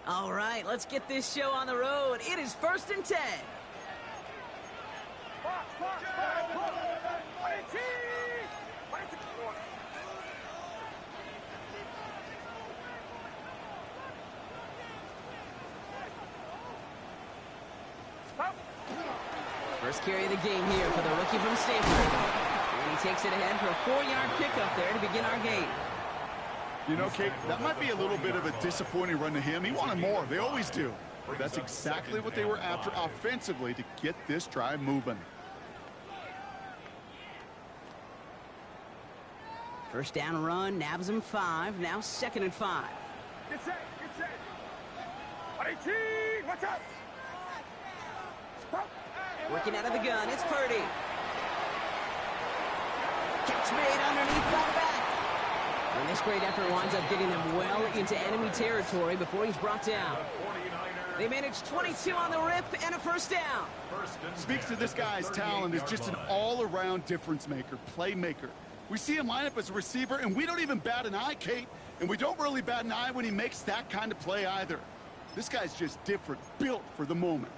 All right, let's get this show on the road. It is 1st and 10. First carry of the game here for the rookie from Stanford. And he takes it ahead for a 4-yard pickup there to begin our game. You know, Kate, that might be a little bit of a disappointing run to him. He wanted more. They always do. But that's exactly what they were after offensively to get this drive moving. First down run, nabs him 5. Now 2nd and 5. Get set, get set. 18, watch out. Stop. Working out of the gun, it's Purdy. Catch made underneath by the back. And this great effort winds up getting them well into enemy territory before he's brought down. They managed 22 on the rip and a first down. Speaks to this guy's talent as just an all-around difference maker, playmaker. We see him line up as a receiver, and we don't even bat an eye, Kate. And we don't really bat an eye when he makes that kind of play either. This guy's just different, built for the moment.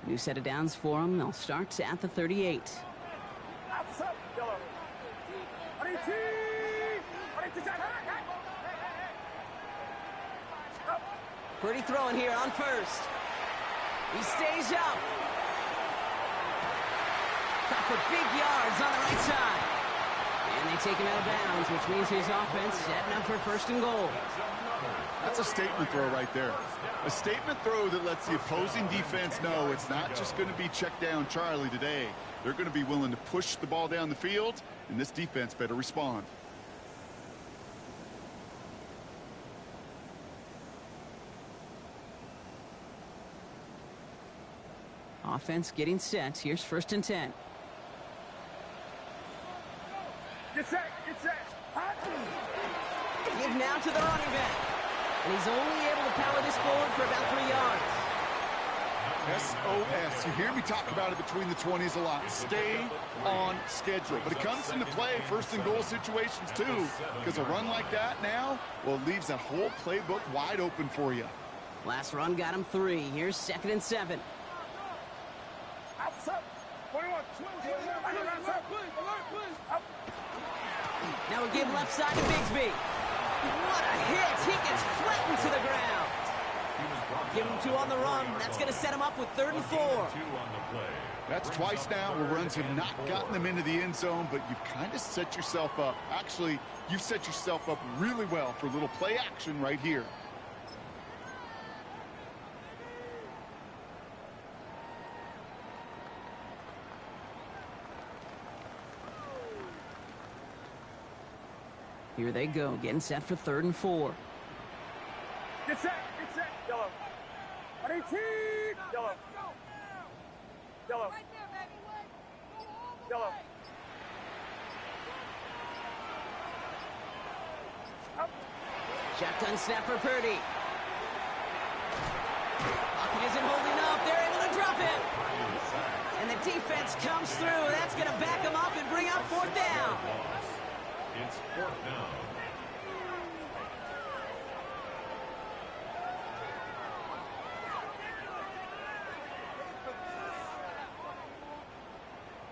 New set of downs for them. They'll start at the 38. Purdy throwing here on first. He stays up. Caught for big yards on the right side. And they take him out of bounds, which means his offense setting up for 1st and goal. That's a statement throw right there. A statement throw that lets the opposing defense know it's not just going to be check down Charlie today. They're going to be willing to push the ball down the field, and this defense better respond. Offense getting set. Here's 1st and 10. Get set, get set. Give now to the running back. And he's only able to power this forward for about 3 yards. SOS. You hear me talk about it between the 20s a lot. Stay on schedule. But it comes into play 1st and goal situations too. Because a run like that now, well, it leaves that whole playbook wide open for you. Last run got him 3. Here's 2nd and 7. Now a give left side to Bigsby. What a hit! He gets flattened to the ground. Give him 2 on the run. That's going to set him up with 3rd and 4. That's twice now where runs have not gotten them into the end zone, but you've kind of set yourself up. Actually, you've set yourself up really well for a little play action right here. Here they go, getting set for 3rd and 4. Get set, yellow. 18, yellow. Yellow. Right there, baby. Yellow. Up. Shotgun snap for Purdy. Pocket isn't holding up. They're able to drop him. And the defense comes through. That's going to back him up and bring up 4th down. It's 4th down.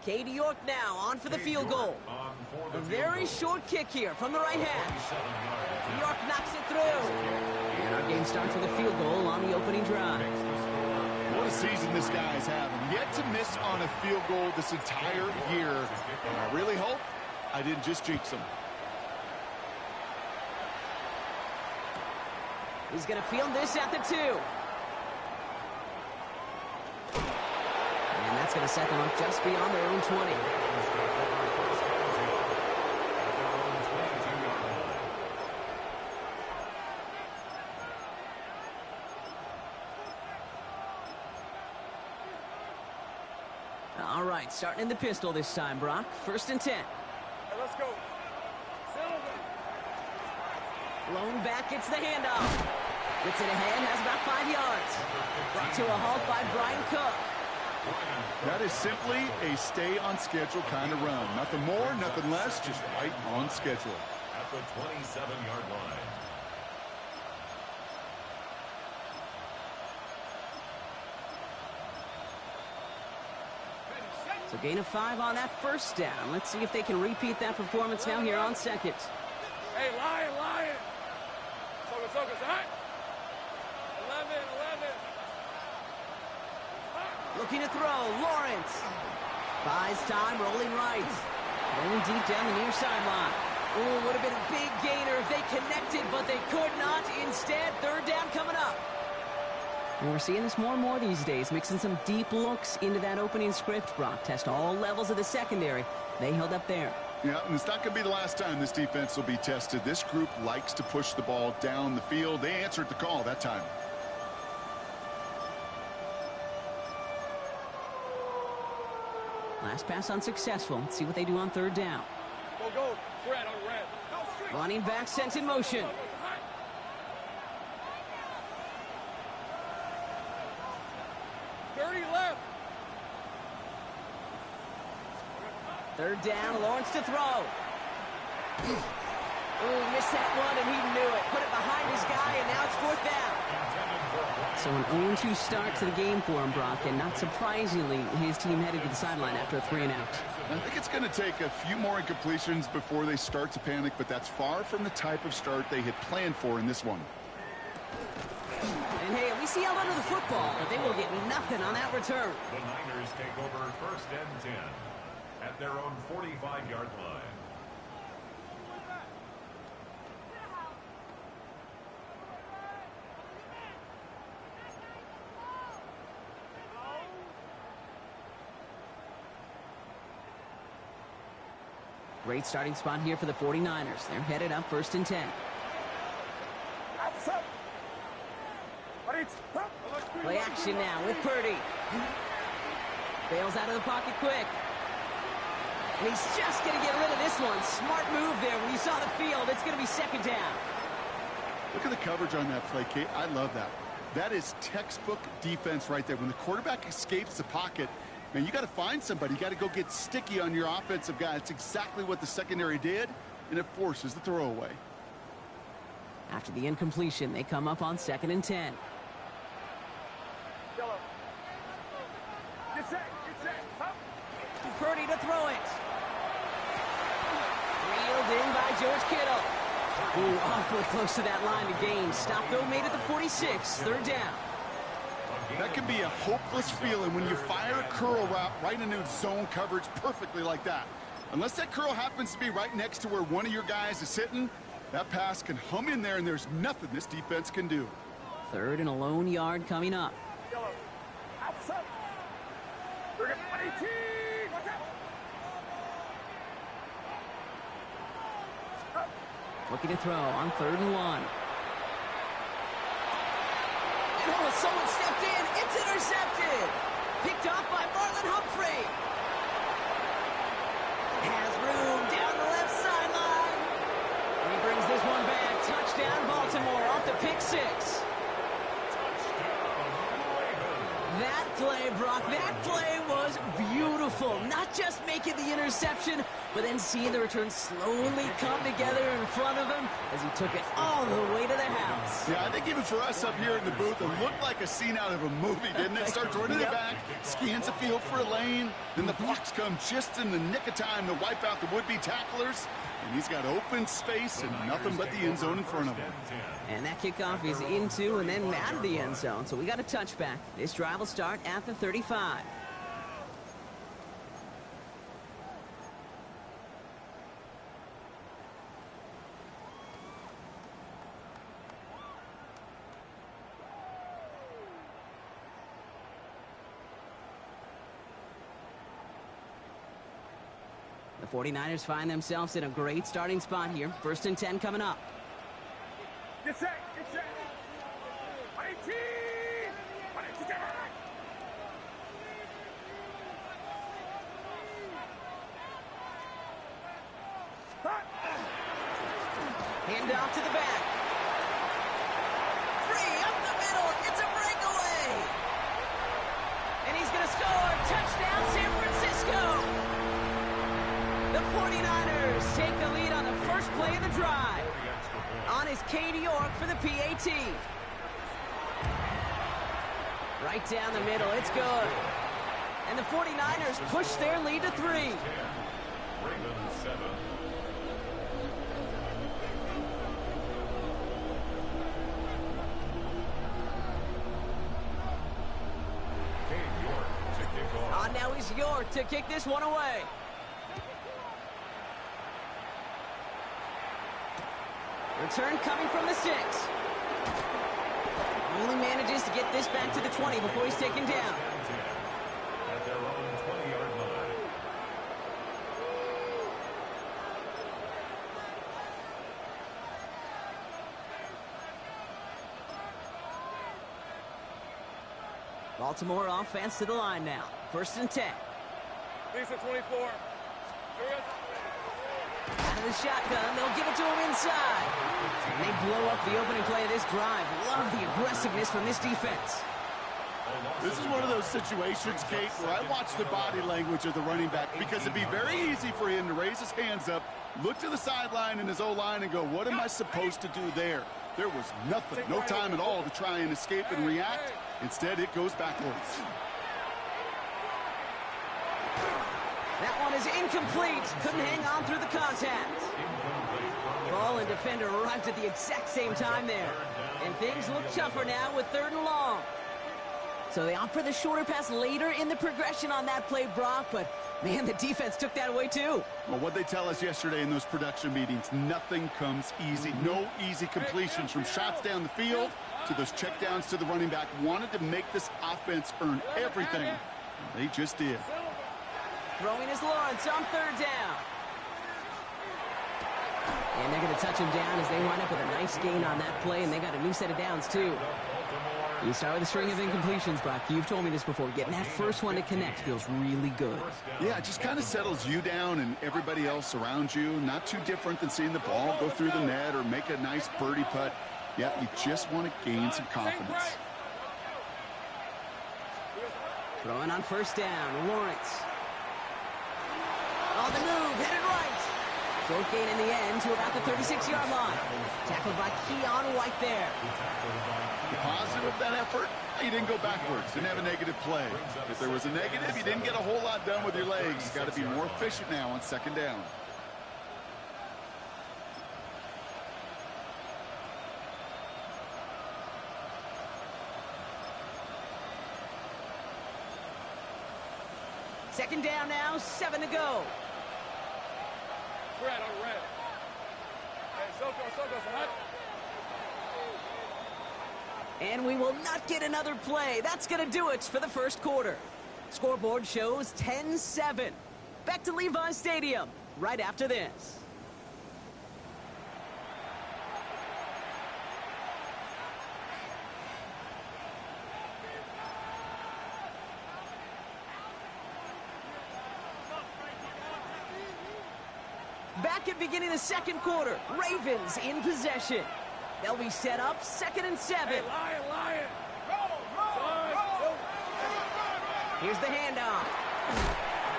Katie York now on for the field goal. A very short kick here from the right hash. York knocks it through. And our game starts with a field goal on the opening drive. What a season this guy is having. Yet to miss on a field goal this entire year. And I really hope I didn't just jinx him. He's going to field this at the 2. And that's going to set them up just beyond their own 20. All right, starting in the pistol this time, Brock. 1st and 10. Hey, let's go. Lone back gets the handoff. Gets it ahead, has about 5 yards. Brought to a halt by Brian Cook. That is simply a stay-on-schedule kind of run. Nothing more, nothing less, just right on schedule. At the 27-yard line. So gain of 5 on that first down. Let's see if they can repeat that performance now here on second. Hey, Lion. Focus, all right? 11. Looking to throw, Lawrence. Buys time, rolling right. Rolling deep down the near sideline. Ooh, would have been a big gainer if they connected, but they could not. Instead, third down coming up. And we're seeing this more and more these days, mixing some deep looks into that opening script, Brock. Test all levels of the secondary. They held up there. Yeah, and it's not going to be the last time this defense will be tested. This group likes to push the ball down the field. They answered the call that time. Last pass unsuccessful. Let's see what they do on third down. Go. Red. Running back sent in motion. Third down, Lawrence to throw. Ooh, missed that one, and he knew it. Put it behind his guy, and now it's fourth down. So an 0-2 start to the game for him, Brock, and not surprisingly, his team headed to the sideline after a 3-and-out. I think it's going to take a few more incompletions before they start to panic, but that's far from the type of start they had planned for in this one. And hey, at least he held onto the football, but they will get nothing on that return. The Niners take over first and 10 at their own 45-yard line. Great starting spot here for the 49ers. They're headed up first and 10. Play action now with Purdy. Bails out of the pocket quick. And he's just going to get rid of this one. Smart move there. When you saw the field, it's going to be second down. Look at the coverage on that play, Kate. I love that. That is textbook defense right there. When the quarterback escapes the pocket, man, you got to find somebody. You got to go get sticky on your offensive guy. It's exactly what the secondary did, and it forces the throwaway. After the incompletion, they come up on second and 10. Get set. Purdy to throw it. Reeled in by George Kittle. Ooh, awfully close to that line to gain. Stop though, made it to 46. Third down. That can be a hopeless feeling when you fire a curl route right into zone coverage perfectly like that. Unless that curl happens to be right next to where one of your guys is sitting, that pass can hum in there and there's nothing this defense can do. Third and a lone yard coming up. Looking to throw on third and 1. And oh, someone stepped in. It's intercepted. Picked off by Marlon Humphrey. Has room down the left sideline. And he brings this one back. Touchdown, Baltimore, off the pick 6. That play, Brock, that play was beautiful. Not just making the interception, but then seeing the return slowly come together in front of him as he took it all the way to the house. Yeah, I think even for us up here in the booth, it looked like a scene out of a movie, didn't it? Starts running it back, scans the field for a lane, then the blocks come just in the nick of time to wipe out the would-be tacklers, and he's got open space and nothing but the end zone in front of him. And that kickoff is into and then out of the end zone, so we got a touchback. This drive will start at the 35. The 49ers find themselves in a great starting spot here. First and 10 coming up. Get set. 18. Hand off to the back. Free up the middle. It's a breakaway. And he's going to gonna score! Touchdown, San Francisco! The 49ers take the lead on the first play of the drive. On is Cade York for the PAT. Right down the middle, it's good. And the 49ers push their lead to 3. Ravens 7. Cade York to kick off. Now he's York to kick this one away. Return coming from the 6. Only manages to get this back to the 20 before he's taken down. At their own 20-yard line. Baltimore offense to the line now. 1st and 10. Lisa 24. Here we go. Out of the shotgun, they'll give it to him inside. And they blow up the opening play of this drive. Love the aggressiveness from this defense. This is one of those situations, Kate, where I watch the body language of the running back because it'd be very easy for him to raise his hands up, look to the sideline in his O-line and go, what am I supposed to do there? There was nothing, no time at all to try and escape and react. Instead, it goes backwards. That one is incomplete. Couldn't hang on through the contact. Ball and defender arrived at the exact same time there. And things look tougher now with 3rd and long. So they opt for the shorter pass later in the progression on that play, Brock. But, man, the defense took that away, too. Well, what they tell us yesterday in those production meetings, nothing comes easy. No easy completions from shots down the field to those checkdowns to the running back. Wanted to make this offense earn everything. And they just did. Throwing is Lawrence on 3rd down. And they're going to touch him down as they wind up with a nice gain on that play, and they got a new set of downs, too. You start with a string of incompletions, Brock. You've told me this before. Getting that first one to connect feels really good. Yeah, it just kind of settles you down and everybody else around you. Not too different than seeing the ball go through the net or make a nice birdie putt. Yeah, you just want to gain some confidence. Throwing on 1st down, Lawrence. On the move, headed right. Short gain in the end to about the 36-yard line. Tackled by Keon White there. The positive of that effort, you didn't go backwards. Didn't have a negative play. If there was a negative, you didn't get a whole lot done with your legs. Got to be more efficient now on 2nd down. Second down now, 7 to go. Red on red. Hey, Soko, hot. And we will not get another play. That's going to do it for the 1st quarter. Scoreboard shows 10-7. Back to Levi Stadium right after this. Back at beginning of the 2nd quarter. Ravens in possession. They'll be set up 2nd and 7. Hey, Lion. Here's the handoff.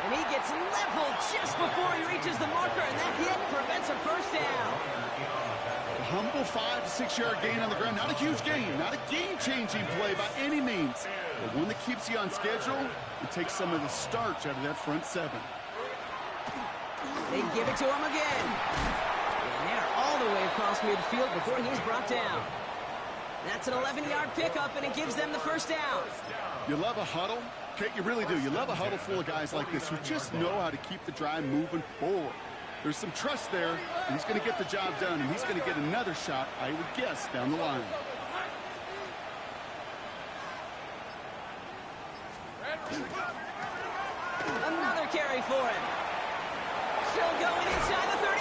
And he gets leveled just before he reaches the marker, and that hit prevents a 1st down. A humble 5 to 6 yard gain on the ground. Not a huge gain, not a game-changing play by any means, but one that keeps you on schedule and takes some of the starch out of that front 7. They give it to him again. And they're all the way across midfield before he's brought down. That's an 11-yard pickup, and it gives them the 1st down. You love a huddle? Kate, you really do. You love a huddle full of guys like this who just know how to keep the drive moving forward. There's some trust there, and he's going to get the job done, and he's going to get another shot, I would guess, down the line. Another carry for him. Still going inside the 35.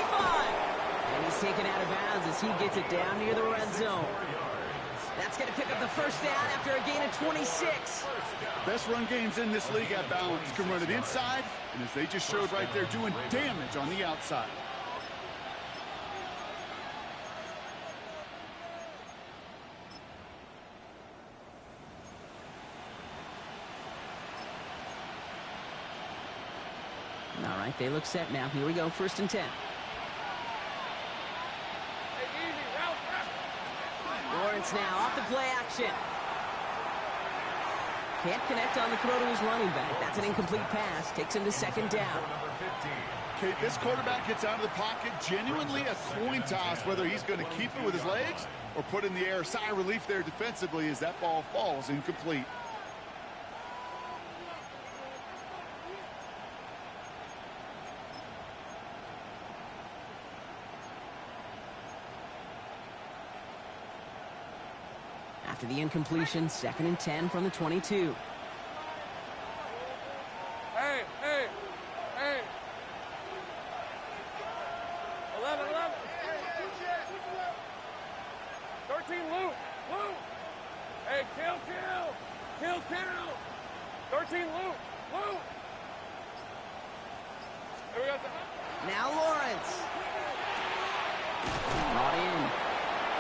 And he's taken out of bounds as he gets it down near the red zone. That's going to pick up the 1st down after a gain of 26. Best run games in this league at balance. Can run it inside, and as they just showed right there, doing damage on the outside. right, they look set now. Here we go, 1st and 10. Lawrence now off the play action. Can't connect on the throw to his running back. That's an incomplete pass. Takes him to 2nd down. Okay, this quarterback gets out of the pocket. Genuinely a coin toss whether he's going to keep it with his legs or put in the air. Sigh of relief there defensively as that ball falls incomplete. After the incompletion, 2nd and 10 from the 22. Hey, hey, hey. 11. 13, Luke. Hey, kill. 13, Luke. Here we go. Now Lawrence. Brought in.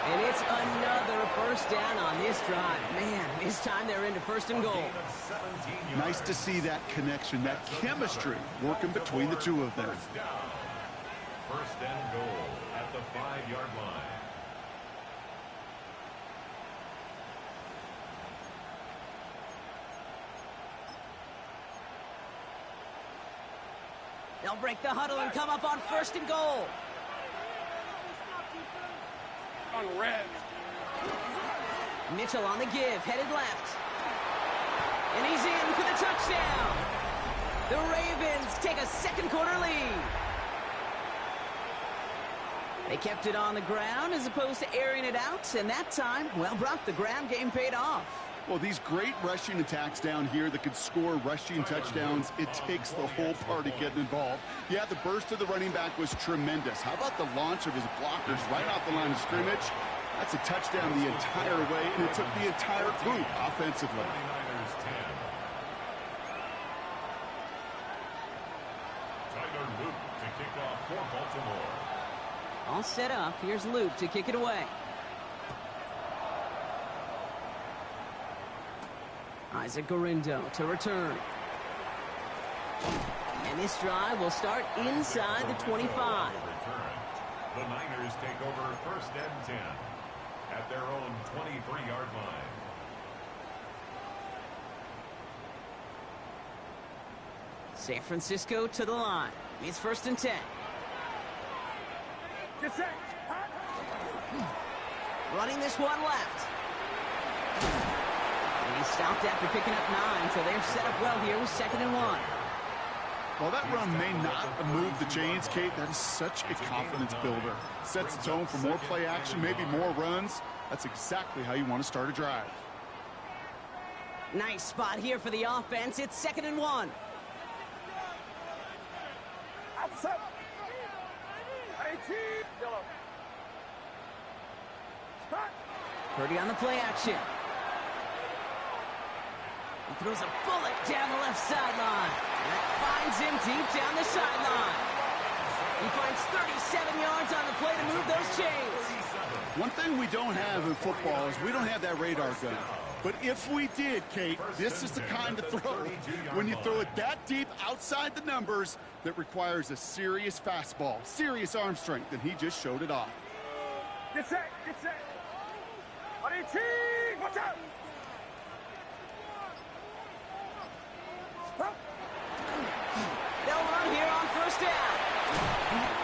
And it's another 1st down on this drive. Man, this time they're into 1st and goal. Nice to see that connection, that chemistry working between the two of them. 1st and goal at the 5-yard line. They'll break the huddle and come up on 1st and goal. On red. Mitchell on the give, headed left. And he's in for the touchdown. The Ravens take a 2nd quarter lead. They kept it on the ground as opposed to airing it out, and that time, well, Brock, the ground game paid off. Well, these great rushing attacks down here that could score rushing touchdowns, it takes the whole party getting involved. Yeah, the burst of the running back was tremendous. How about the launch of his blockers right off the line of scrimmage? That's a touchdown the entire way, and it took the entire group offensively. 49ers 10. Tyler Luke to kick off for Baltimore. All set up. Here's Luke to kick it away. Isaac Gorindo to return. And this drive will start inside the 25. The Niners take over 1st and 10 at their own 23-yard line. San Francisco to the line. It's 1st and 10. Get set. Running this one left. And he stopped after picking up 9, so they're set up well here with 2nd and 1. While that run may not have moved the chains, Kate, that is such a confidence builder. Sets the tone for more play action, maybe more runs. That's exactly how you want to start a drive. Nice spot here for the offense. It's 2nd and 1. Outside. 18. Yellow. Purdy on the play action. He throws a bullet down the left sideline. That finds him deep down the sideline. He finds 37 yards on the play to move those chains. One thing we don't have in football is we don't have that radar gun. But if we did, Kate, this is the kind of throw, when you throw it that deep outside the numbers, that requires a serious fastball, serious arm strength, and he just showed it off. Get set. 18. Watch out. They'll run here on 1st down.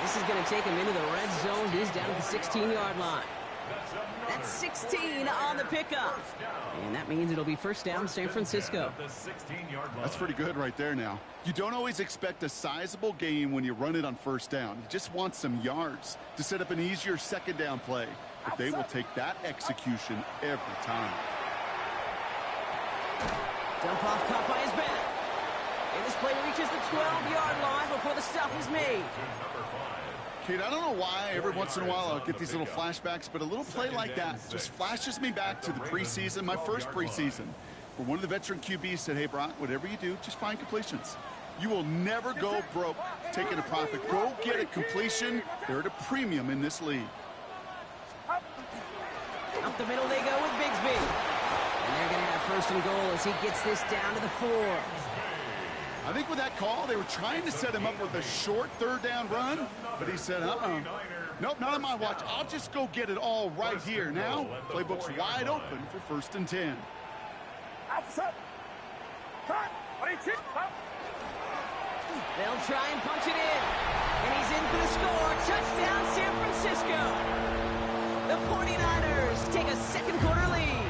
This is going to take him into the red zone. He's down at the 16-yard line. That's 16 on the pickup. And that means it'll be 1st down, San Francisco. That's pretty good right there now. You don't always expect a sizable gain when you run it on 1st down. You just want some yards to set up an easier 2nd down play. But they will take that execution every time. Dump off caught by his back. And this play reaches the 12-yard line before the stop is made. Kate, I don't know why every once in a while I'll get these little flashbacks, but a little play like that just flashes me back to the preseason, my first preseason, where one of the veteran QBs said, hey, Brock, whatever you do, just find completions. You will never go broke taking a profit. Go get a completion. They're at a premium in this league. Up the middle they go with Bigsby. And they're going to have 1st and goal as he gets this down to the 4. I think with that call, they were trying to set him up with a short third down run, but he said, nope, not on my watch. I'll just go get it all right here. Now, playbook's wide open for 1st and 10. They'll try and punch it in. And he's in for the score. Touchdown, San Francisco. The 49ers take a second-quarter lead.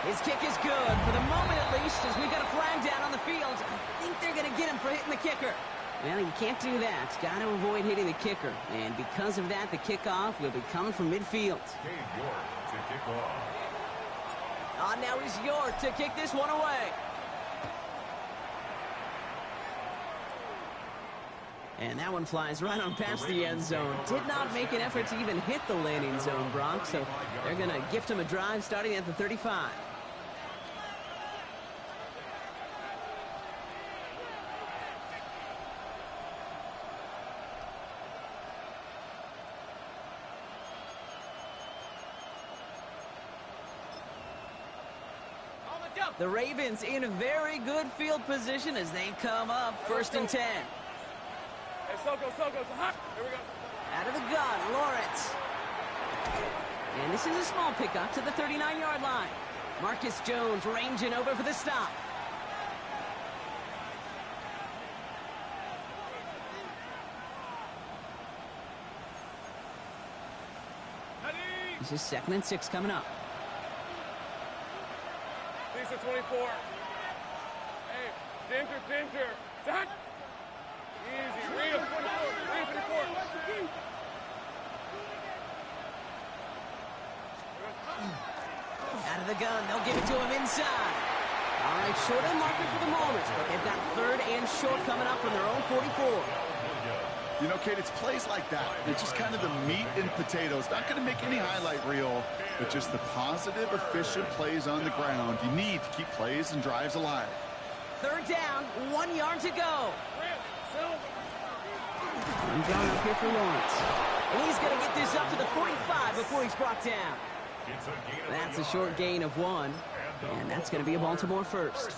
His kick is good, for the moment at least, as we've got a flag down on the field. I think they're going to get him for hitting the kicker. Well, you can't do that. Got to avoid hitting the kicker. And because of that, the kickoff will be coming from midfield. Cade York to kick off. Now he's York to kick this one away. And that one flies right on past the end zone. Did not make an effort to even hit the landing zone, Brock. So they're going to gift him a drive starting at the 35. The Ravens in a very good field position as they come up 1st and 10. Hey, Soko, hot. Here we go. Out of the gun, Lawrence. And this is a small pickup to the 39-yard line. Marcus Jones ranging over for the stop. This is 2nd and 6 coming up. These are 24. Hey, Dinter. Zach. Easy. Real 24. Out of the gun. They'll give it to him inside. All right, short of the marker for the moment, but they've got 3rd and short coming up from their own 44. You know, Kate, it's plays like that. It's just kind of the meat and potatoes. Not going to make any highlight reel, but just the positive, efficient plays on the ground. You need to keep plays and drives alive. 3rd down, 1 yard to go. I'm drawn up here for Lawrence. And he's going to get this up to the 45 before he's brought down. That's a short gain of 1. And that's going to be a Baltimore first.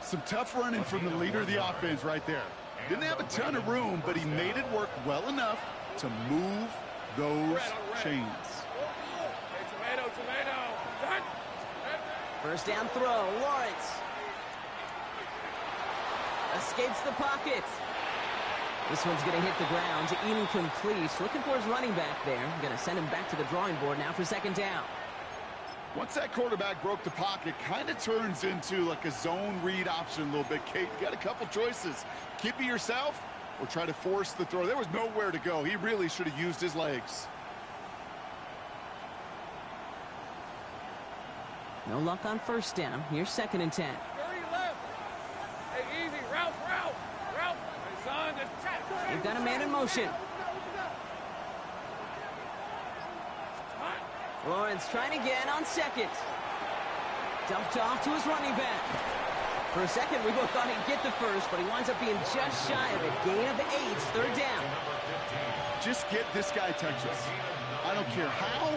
Some tough running from the leader of the offense right there. Didn't have a ton of room, but he made it work well enough to move those chains. Hey, tomato. 1st down throw, Lawrence. Escapes the pocket. This one's going to hit the ground, incomplete. Looking for his running back there. Going to send him back to the drawing board now for 2nd down. Once that quarterback broke the pocket, kind of turns into like a zone read option a little bit. Kate, you got a couple choices. Keep it yourself or try to force the throw. There was nowhere to go. He really should have used his legs. No luck on 1st down. Here's 2nd and 10. Hurry left. Hey, easy. Route. Hey, son, just They've got a man in motion. Lawrence trying again on 2nd. Dumped off to his running back. For a second, we both thought he'd get the first, but he winds up being just shy of it. Gain of 8, 3rd down. Just get this guy touches. I don't care how,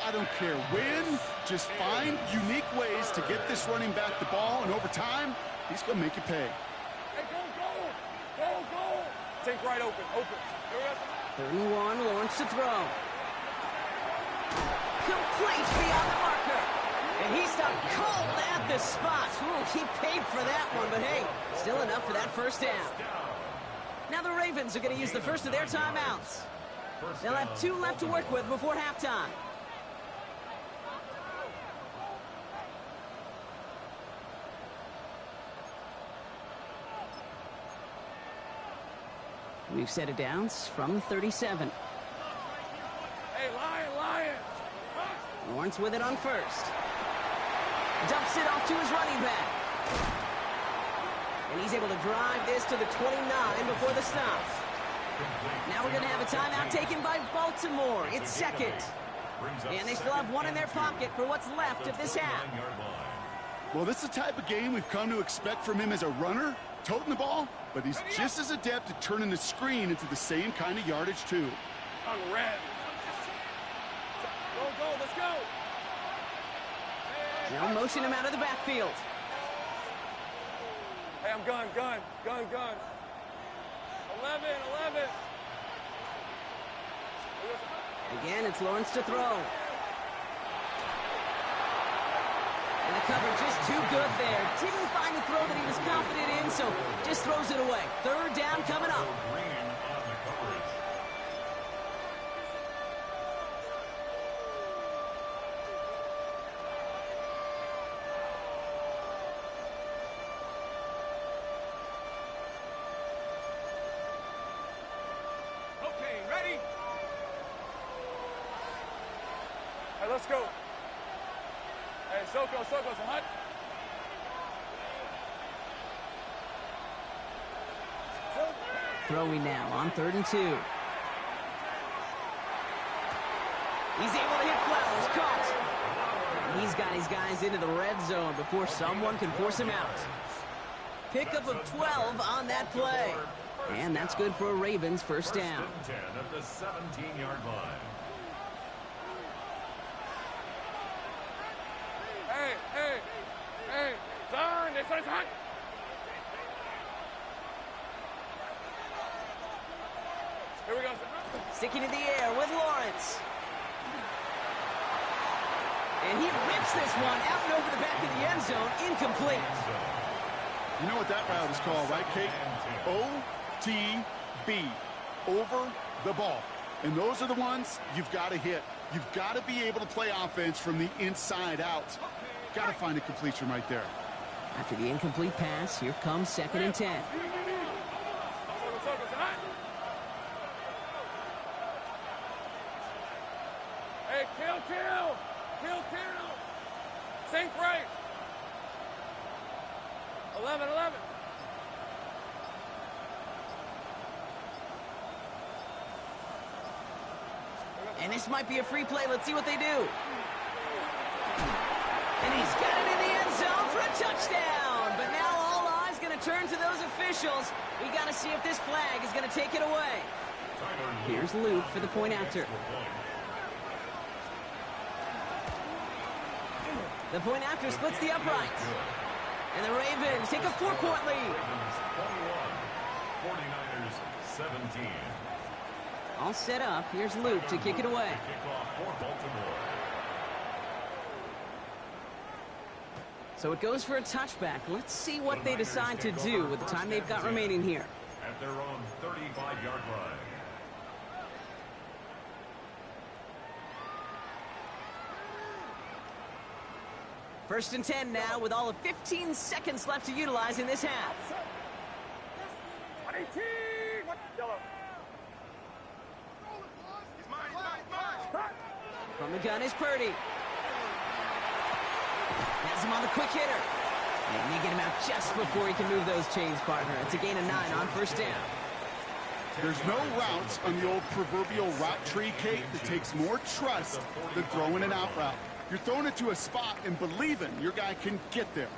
I don't care when. Just find unique ways to get this running back the ball, and over time, he's going to make you pay. Hey, go. Take right open. Here we go. 3rd and 1, Lawrence to throw. Complete beyond the marker. And he stopped cold at the spot. Ooh, he paid for that one, but hey, still enough for that 1st down. Now the Ravens are going to use the first of their timeouts. They'll have 2 left to work with before halftime. We've set it down from the 37. Hey, Lion. Lawrence with it on 1st. Dumps it off to his running back. And he's able to drive this to the 29 before the stop. Now we're going to have a timeout taken by Baltimore. It's 2nd. And they still have 1 in their pocket for what's left of this half. Well, this is the type of game we've come to expect from him as a runner, toting the ball, but he's just as adept at turning the screen into the same kind of yardage, too. On red. Go, let's go. Now motion him out of the backfield. Hey, I'm gun. 11. Again, it's Lawrence to throw. And the cover just too good there. Didn't find a throw that he was confident in, so just throws it away. Third down coming up. Green on the coverage. Okay, ready? Hey, let's go. Hey, Soko, it's a hunt. Throwing now on 3rd and 2. He's able to hit Flowers. Caught. And he's got his guys into the red zone before someone can force him out. Pickup of 12 on that play. And that's good for a Ravens first down. First and 10 at the 17-yard line. Hey, son, it's hunt. Here we go. Sticking in the air with Lawrence. And he rips this one out and over the back of the end zone. Incomplete. You know what that route is called, right, Kate? OTB, over the ball. And those are the ones you've got to hit. You've got to be able to play offense from the inside out. Got to find a completion right there. After the incomplete pass, here comes 2nd and 10. Hey, kill. Sink right. 11. And this might be a free play. Let's see what they do. And he's got it in the end zone for a touchdown. But now all eyes going to turn to those officials. We got to see if this flag is going to take it away. Here's Luke for the point after. The point after splits the uprights. And the Ravens take a 4-point lead. 49ers 17. All set up. Here's Luke to kick it away. Kickoff for Baltimore. So it goes for a touchback. Let's see what they decide to do with the time they've got remaining here. At their own 35-yard line. First and 10 now with all of 15 seconds left to utilize in this half. 118. Yellow. From the gun is Purdy. Has him on the quick hitter. And they get him out just before he can move those chains, partner. It's a gain of 9 on first down. There's no routes on the old proverbial route tree, Kate, that takes more trust than throwing an out route. You're throwing it to a spot and believing your guy can get there.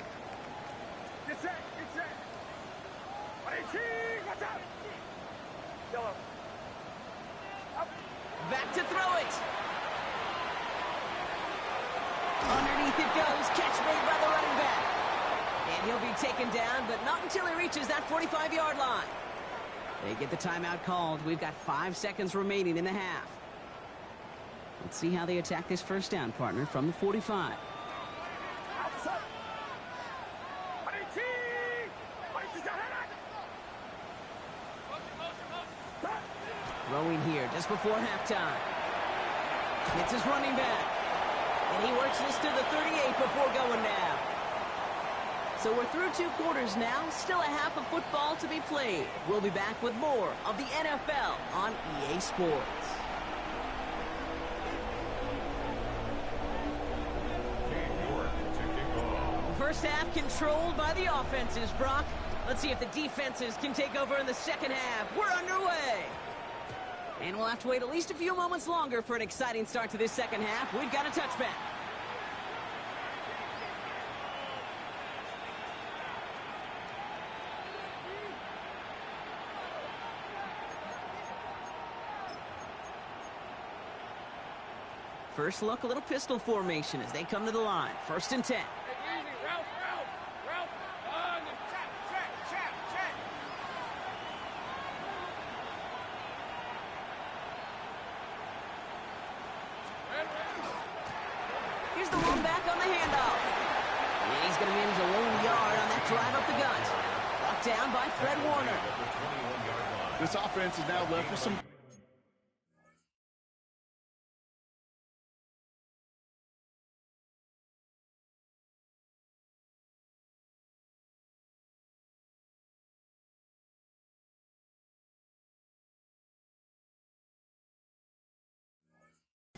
Get set. 118. Watch out. Yellow. Up. Back to throw it. Underneath it goes. Catch made by the running back. And he'll be taken down, but not until he reaches that 45-yard line. They get the timeout called. We've got 5 seconds remaining in the half. Let's see how they attack this first down, partner, from the 45. Outside. 118. Throwing here just before halftime. It's his running back. And he works this to the 38 before going down. So we're through 2 quarters now. Still a half of football to be played. We'll be back with more of the NFL on EA Sports. First half controlled by the offenses, Brock. Let's see if the defenses can take over in the second half. We're underway. And we'll have to wait at least a few moments longer for an exciting start to this second half. We've got a touchback. First look, a little pistol formation as they come to the line. First and 10. Hey, easy. Ralph. On the check. going to manage a lone yard on that drive up the gut. Brought down by Fred Warner. This offense is now left with some...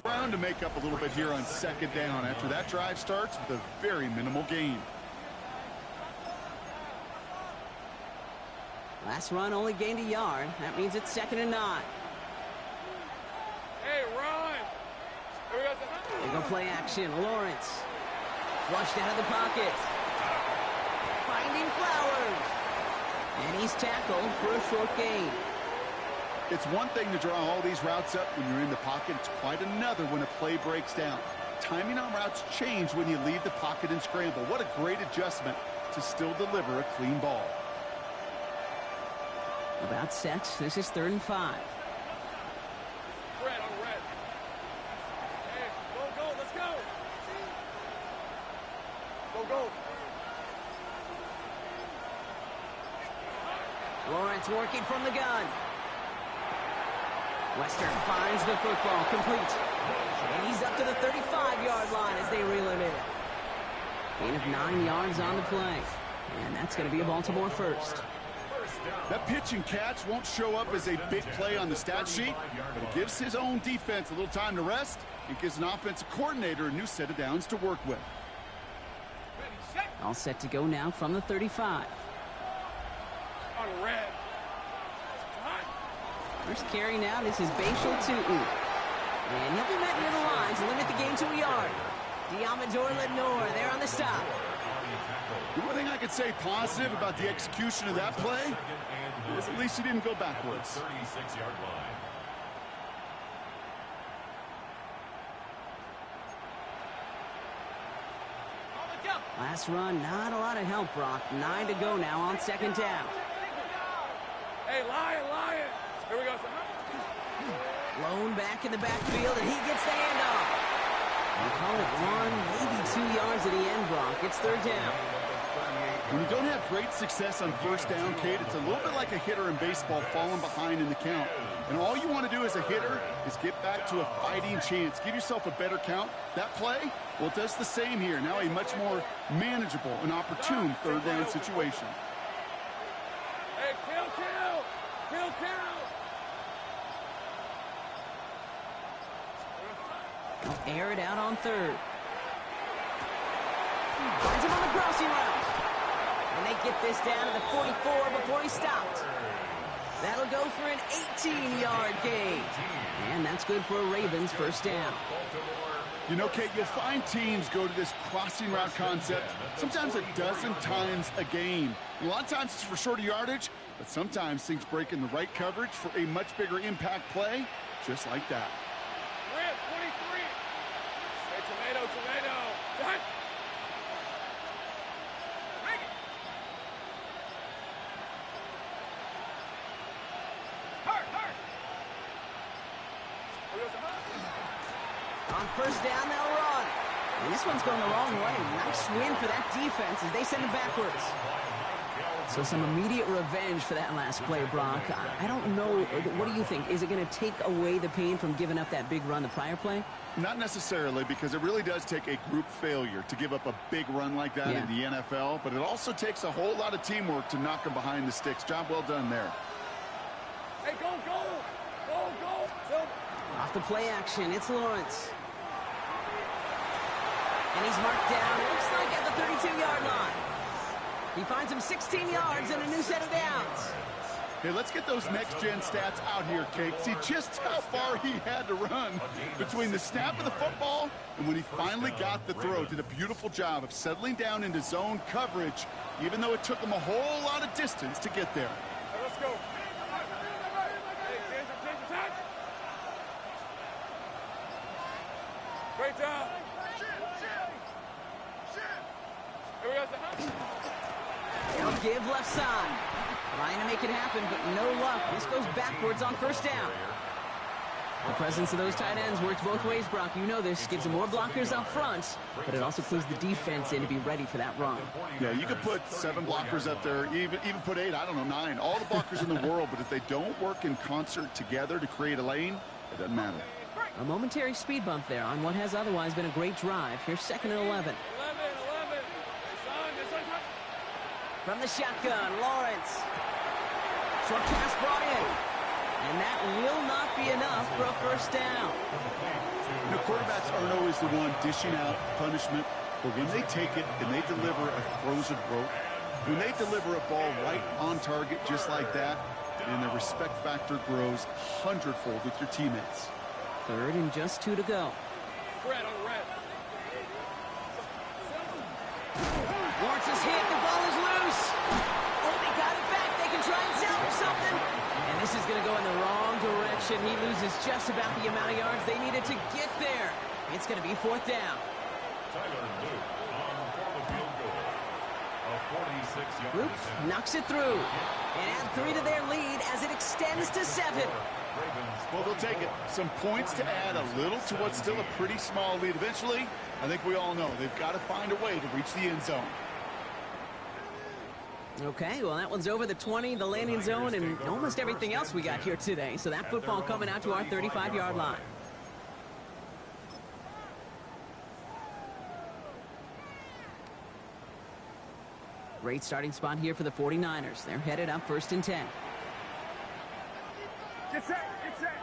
ground to make up a little bit here on second down after that drive starts with a very minimal gain. Last run only gained a yard. That means it's 2nd and 9. Hey, run! Here we go. They go play action. Lawrence. Flushed out of the pocket. Finding Flowers. And he's tackled for a short gain. It's one thing to draw all these routes up when you're in the pocket. It's quite another when a play breaks down. Timing on routes change when you leave the pocket and scramble. What a great adjustment to still deliver a clean ball. About set. This is 3rd and 5. Red on red. Hey, go, let's go. Go. Lawrence working from the gun. Western finds the football complete. And he's up to the 35-yard line as they reel him in. Gain of 9 yards on the play. And that's going to be a Baltimore first. That pitch and catch won't show up as a big play on the stat sheet, but it gives his own defense a little time to rest. It gives an offensive coordinator a new set of downs to work with. All set to go now from the 35. On red. First carry now, this is Bashal Tootin. And he'll be met near the line to limit the gain to a yard. Diamador Lenore there on the stop. The one thing I could say positive about the execution of that play is at least he didn't go backwards. 36-yard line. Last run, not a lot of help, Brock. 9 to go now on 2nd down. Hey, Lion. Here we go. Lone back in the backfield, and he gets the handoff. We call it 1, maybe 2 yards at the end, Brock. It's 3rd down. When you don't have great success on 1st down, Kate, it's a little bit like a hitter in baseball falling behind in the count. And all you want to do as a hitter is get back to a fighting chance. Give yourself a better count. That play, well, it does the same here. Now a much more manageable and opportune 3rd down situation. Hey, kill. They'll air it out on 3rd. Finds him on the crossing route. And they get this down to the 44 before he stopped. That'll go for an 18-yard gain. And that's good for a Ravens 1st down. You know, Kate, you'll find teams go to this crossing route concept sometimes a dozen times a game. A lot of times it's for shorter yardage, but sometimes things break in the right coverage for a much bigger impact play, just like that. Red 23. Hey, tomato. Done. On 1st down, they'll run. And this one's going the wrong way. Nice win for that defense as they send it backwards. So some immediate revenge for that last play, Brock. I don't know. What do you think? Is it going to take away the pain from giving up that big run the prior play? Not necessarily, because it really does take a group failure to give up a big run like that in the NFL. But it also takes a whole lot of teamwork to knock them behind the sticks. Job well done there. Hey, go. Off the play action, it's Lawrence. And he's marked down, it looks like at the 32-yard line. He finds him 16 yards and a new set of downs. Hey, let's get those next-gen stats out here, Kate. See just how far he had to run between the snap of the football and when he finally got the throw. Did a beautiful job of settling down into zone coverage, even though it took him a whole lot of distance to get there. Hey, let's go. Great job. Here we go. They'll give left side. Trying to make it happen, but no luck. This goes backwards on 1st down. The presence of those tight ends works both ways, Brock. You know this. Gives them more blockers up front, but it also clues the defense in to be ready for that run. Yeah, you could put 7 blockers up there, even put 8, I don't know, 9. All the blockers in the world, but if they don't work in concert together to create a lane, it doesn't matter. A momentary speed bump there on what has otherwise been a great drive. Here's 2nd and 11. 11. From the shotgun, Lawrence. Short pass brought in. And that will not be enough for a first down. You know, quarterbacks aren't always the one dishing out punishment, but when they take it and they deliver a frozen rope, when they deliver a ball right on target just like that, and the respect factor grows 100-fold with your teammates. 3rd and just 2 to go. Red on red. Lawrence is hit. The ball is loose. Oh, they got it back. They can try and salvage something. And this is going to go in the wrong direction. He loses just about the amount of yards they needed to get there. It's going to be 4th down. Tyler Luke on for the field goal. A 46-yard Luke knocks it through. And add 3 to their lead as it extends to 7. Well, they'll take it. Some points to add a little to what's still a pretty small lead. Eventually, I think we all know they've got to find a way to reach the end zone. Okay, well, that one's over the 20, the landing zone, and almost everything else we got here today. So that football coming out to our 35-yard line. Great starting spot here for the 49ers. They're headed up 1st and 10. Get set, get set.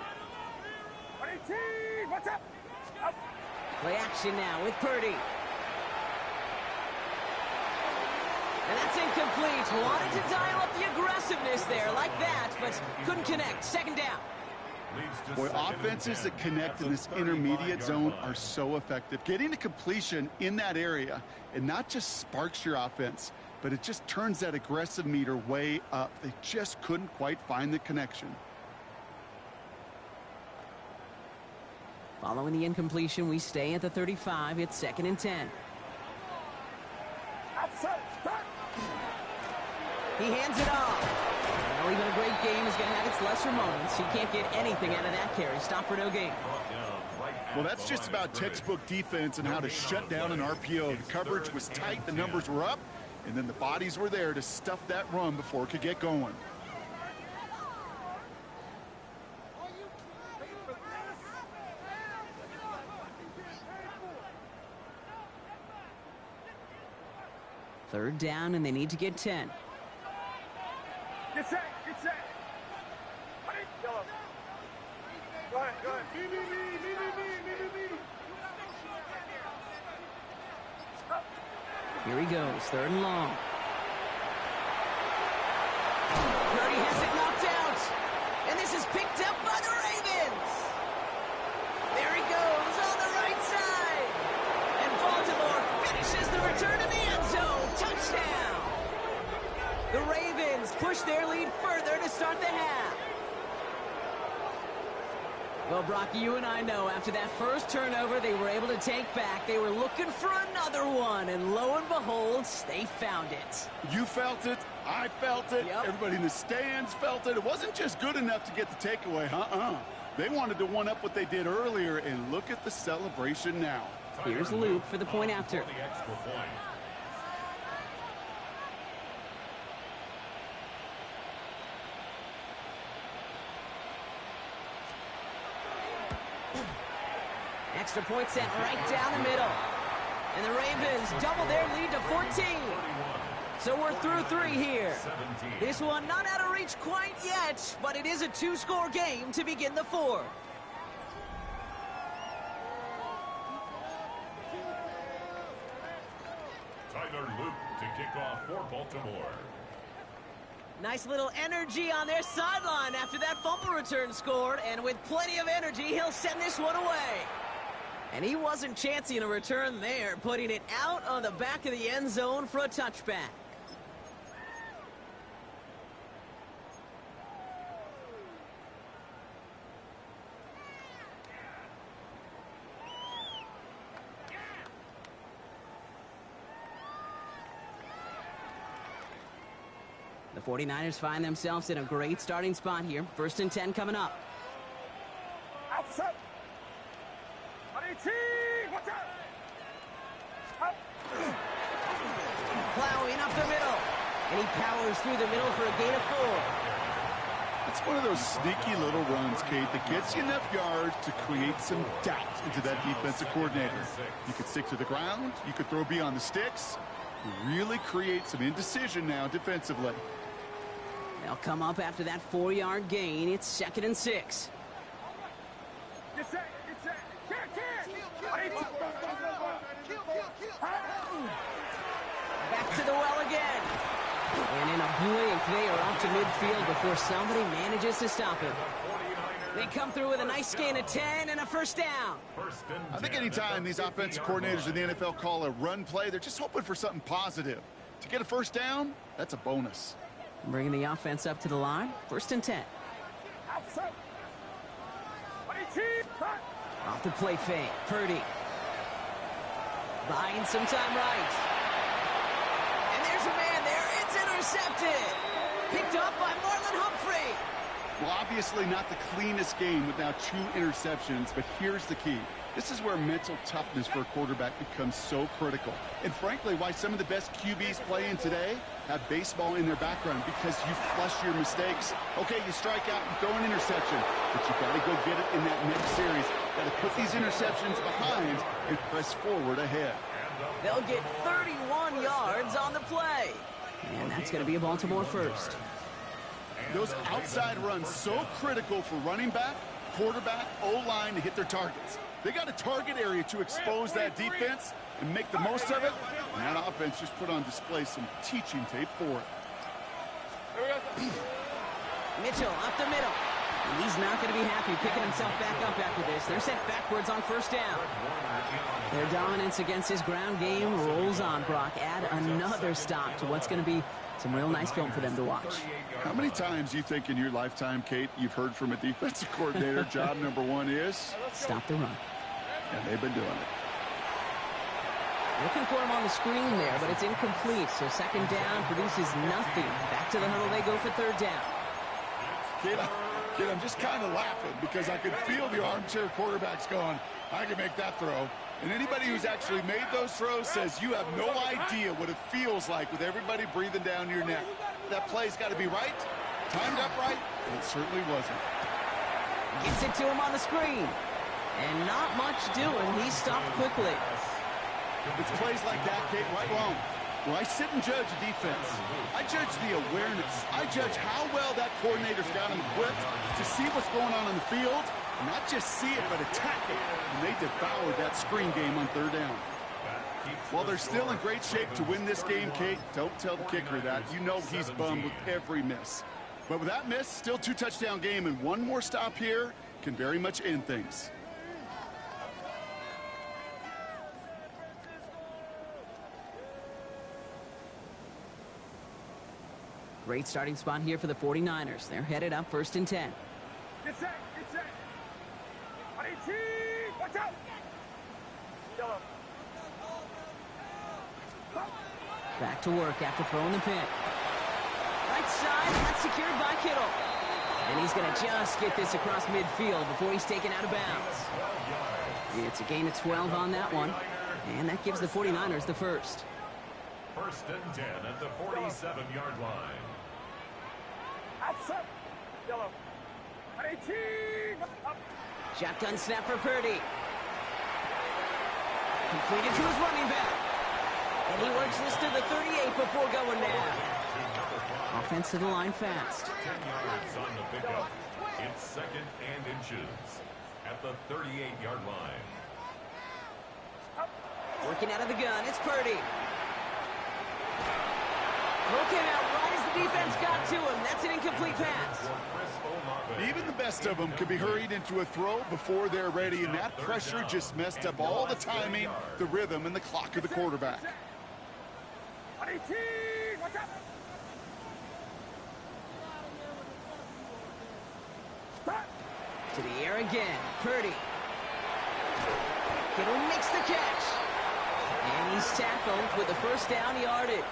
118, what's up? Up. Play action now with Purdy. And that's incomplete. Wanted to dial up the aggressiveness there like that, but couldn't connect. 2nd down. Boy, offenses that connect in this intermediate zone are so effective. Getting to completion in that area, it not just sparks your offense, but it just turns that aggressive meter way up. They just couldn't quite find the connection. Following the incompletion, we stay at the 35. It's 2nd and 10. Outside, start. He hands it off. Well, even a great game is going to have its lesser moments. He can't get anything out of that carry. Stop for no gain. Well, that's just about textbook defense and how to shut down an RPO. The coverage was tight, the numbers were up, and then the bodies were there to stuff that run before it could get going. Third down, and they need to get 10. Get set, get set. Yellow. Go ahead, go ahead. Me. Here he goes, 3rd and long. Purdy has it knocked out. And this is picked up by the Ravens. There he goes on the right side. And Baltimore finishes the return to the end zone. Touchdown. The Ravens push their lead further to start the half. Well, Brock, you and I know after that first turnover they were able to take back. They were looking for another one, and lo and behold, they found it. You felt it. I felt it. Yep. Everybody in the stands felt it. It wasn't just good enough to get the takeaway. They wanted to one-up what they did earlier, and look at the celebration now. Here's Luke for the point after. The extra point. Extra point set right down the middle. And the Ravens double their lead to 14. So we're through 3 here. This one not out of reach quite yet, but it is a 2-score game to begin the 4th. Tyler Luke to kick off for Baltimore. Nice little energy on their sideline after that fumble return scored, and with plenty of energy, he'll send this one away. And he wasn't chancing a return there, putting it out on the back of the end zone for a touchback. The 49ers find themselves in a great starting spot here. 1st and 10 coming up. Plowing up the middle. And he powers through the middle for a gain of 4. It's one of those sneaky little runs, Kate, that gets you enough yards to create some doubt into that defensive coordinator. You could stick to the ground. You could throw beyond the sticks. You really create some indecision now defensively. They'll come up after that 4-yard gain. It's 2nd and 6. Back to the well again. And in a blink, they are off to midfield before somebody manages to stop him. They come through with a nice gain of 10 and a first down. I think anytime these offensive coordinators in the NFL call a run play, they're just hoping for something positive. To get a first down, that's a bonus. Bringing the offense up to the line. 1st and 10. Off the play fake. Purdy. Buying some time right. And there's a man there. It's intercepted. Picked up by Marlon Humphrey. Well, obviously not the cleanest game with now 2 interceptions, but here's the key. This is where mental toughness for a quarterback becomes so critical. And frankly, why some of the best QBs playing today have baseball in their background, because you flush your mistakes. Okay, you strike out and throw an interception, but you got to go get it in that next series. Got to put these interceptions behind and press forward ahead. They'll get 31 yards on the play. And that's going to be a Baltimore first. Those outside runs so critical for running back, quarterback, O-line to hit their targets. They got a target area to expose that defense and make the most of it. And that offense just put on display some teaching tape for it. Mitchell up the middle. And he's not going to be happy picking himself back up after this. They're sent backwards on 1st down. Their dominance against his ground game rolls on, Brock. Add another stop to what's going to be some real nice film for them to watch. How many times do you think in your lifetime, Kate, you've heard from a defensive coordinator, job number 1 is? Stop the run. And they've been doing it. Looking for him on the screen there, but it's incomplete. So 2nd down produces nothing. Back to the huddle they go for 3rd down. Kid, I'm just kind of laughing because I could feel the armchair quarterbacks going, I can make that throw. And anybody who's actually made those throws says you have no idea what it feels like with everybody breathing down your neck. That play's got to be right, timed up right, and it certainly wasn't. Gets it to him on the screen. And not much doing. He stopped quickly. It's plays like that, Kate, right wrong. When I sit and judge a defense, I judge the awareness. I judge how well that coordinator's got him equipped to see what's going on in the field, and not just see it, but attack it. And they devoured that screen game on 3rd down. While they're still in great shape to win this game, Kate, don't tell the kicker that. You know he's bummed with every miss. But with that miss, still 2-touchdown game, and one more stop here can very much end things. Great starting spot here for the 49ers. They're headed up 1st and 10. Get set, get set. Watch out. Back to work after throwing the pick. Right side, and that's secured by Kittle. And he's going to just get this across midfield before he's taken out of bounds. It's a gain of 12 on that one. And that gives the 49ers the first. 1st and 10 at the 47-yard line. Outside. Yellow. Shotgun snap for Purdy. Completed to his running back. And he works this to the 38 before going down. Offense to the line fast. 10 yards on the pickup. It's 2nd and inches at the 38-yard line. Working out of the gun, it's Purdy. Throw came out right as the defense got to him. That's an incomplete pass. Even the best of them could be hurried into a throw before they're ready, and that pressure just messed up all the timing, the rhythm, and the clock of the quarterback. To the air again, Purdy. Kittle makes the catch. And he's tackled with the 1st down yardage.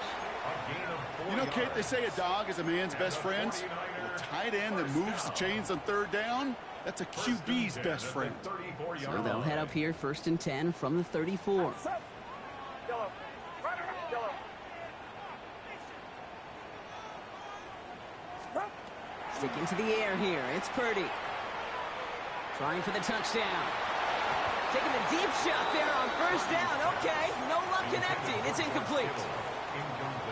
You know, Kate, they say a dog is a man's best friend. Well, tight end that moves the chains on third down, that's a QB's best friend. So they'll head up here, 1st and 10 from the 34. Stick into the air here. It's Purdy. Trying for the touchdown. Taking the deep shot there on 1st down. Okay, no luck connecting. It's incomplete.